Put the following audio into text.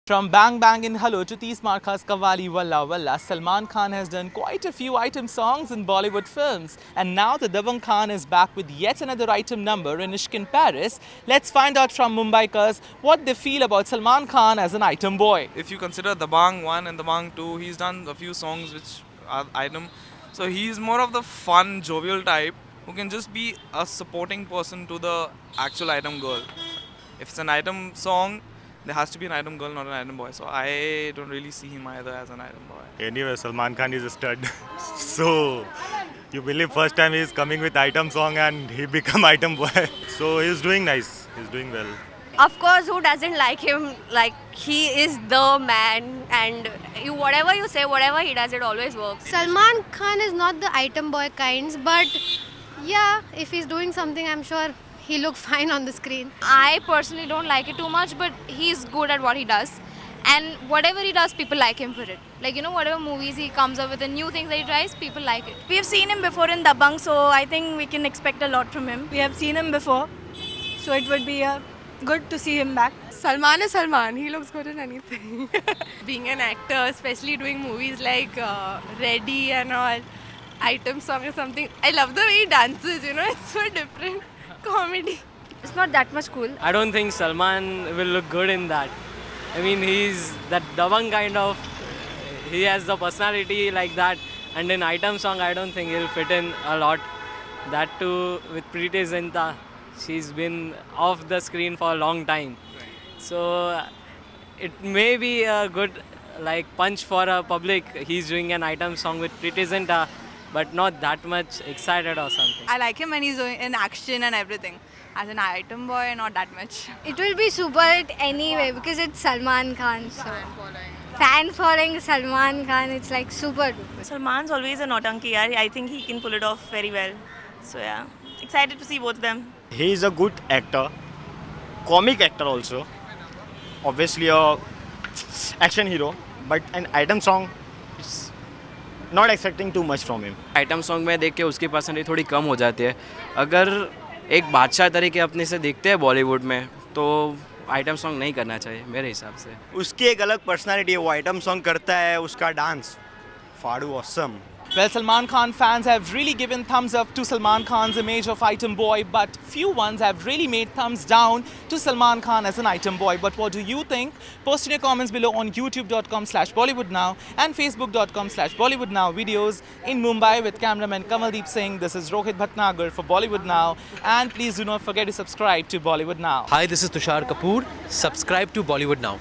From Bang Bang in Hello to Tees Marka's Kawali Walla Walla, Salman Khan has done quite a few item songs in Bollywood films. And now the Dabangg Khan is back with yet another item number in Ishq in Paris. Let's find out from Mumbaikars what they feel about Salman Khan as an item boy. If you consider Dabangg 1 and Dabangg 2, he's done a few songs which are item. So he's more of the fun, jovial type who can just be a supporting person to the actual item girl. If it's an item song, there has to be an item girl, not an item boy. So I don't really see him either as an item boy. Anyway, Salman Khan is a stud. So, you believe first time he's coming with item song and he become item boy. So he's doing nice. He's doing well. Of course, who doesn't like him? Like, he is the man, and whatever you say, whatever he does, it always works. Salman Khan is not the item boy kinds, but yeah, if he's doing something, I'm sure he look fine on the screen. I personally don't like it too much, but he's good at what he does. And whatever he does, people like him for it. Like, whatever movies he comes up with and new things that he tries, people like it. We have seen him before in Dabangg, so I think we can expect a lot from him. We have seen him before, so it would be good to see him back. Salman is Salman. He looks good in anything. Being an actor, especially doing movies like Ready and all, item song or something. I love the way he dances, it's so different. Comedy. It's not that much cool. I don't think Salman will look good in that. I mean, he's that Dabangg kind of, he has the personality like that. And in item song, I don't think he'll fit in a lot. That too with Preeti Zinta. She's been off the screen for a long time. So it may be a good punch for a public. He's doing an item song with Preeti Zinta, but not that much excited or something. I like him when he's doing in action and everything. As an item boy, not that much. It will be super anyway because it's Salman Khan. So. Fan following Salman Khan, it's like super duper. Salman's always a nautanki. I think he can pull it off very well. So yeah, excited to see both of them. He is a good actor, comic actor also. Obviously a action hero, but an item song, it's not expecting too much from him. Item song में देख के उसकी personality थोड़ी कम हो जाती है. अगर एक बादशाह तरीके अपने से देखते हैं बॉलीवुड में तो आइटम सॉन्ग नहीं करना चाहिए मेरे हिसाब से. उसकी एक अलग पर्सनालिटी है, वो आइटम सॉन्ग करता है, उसका डांस फाड़ू awesome. Well, Salman Khan fans have really given thumbs up to Salman Khan's image of item boy, but few ones have really made thumbs down to Salman Khan as an item boy. But what do you think? Post in your comments below on youtube.com/BollywoodNow and facebook.com/BollywoodNow videos in Mumbai with cameraman Kamaldeep Singh. This is Rohit Bhatnagar for Bollywood Now, and please do not forget to subscribe to Bollywood Now. Hi, this is Tushar Kapoor. Subscribe to Bollywood Now.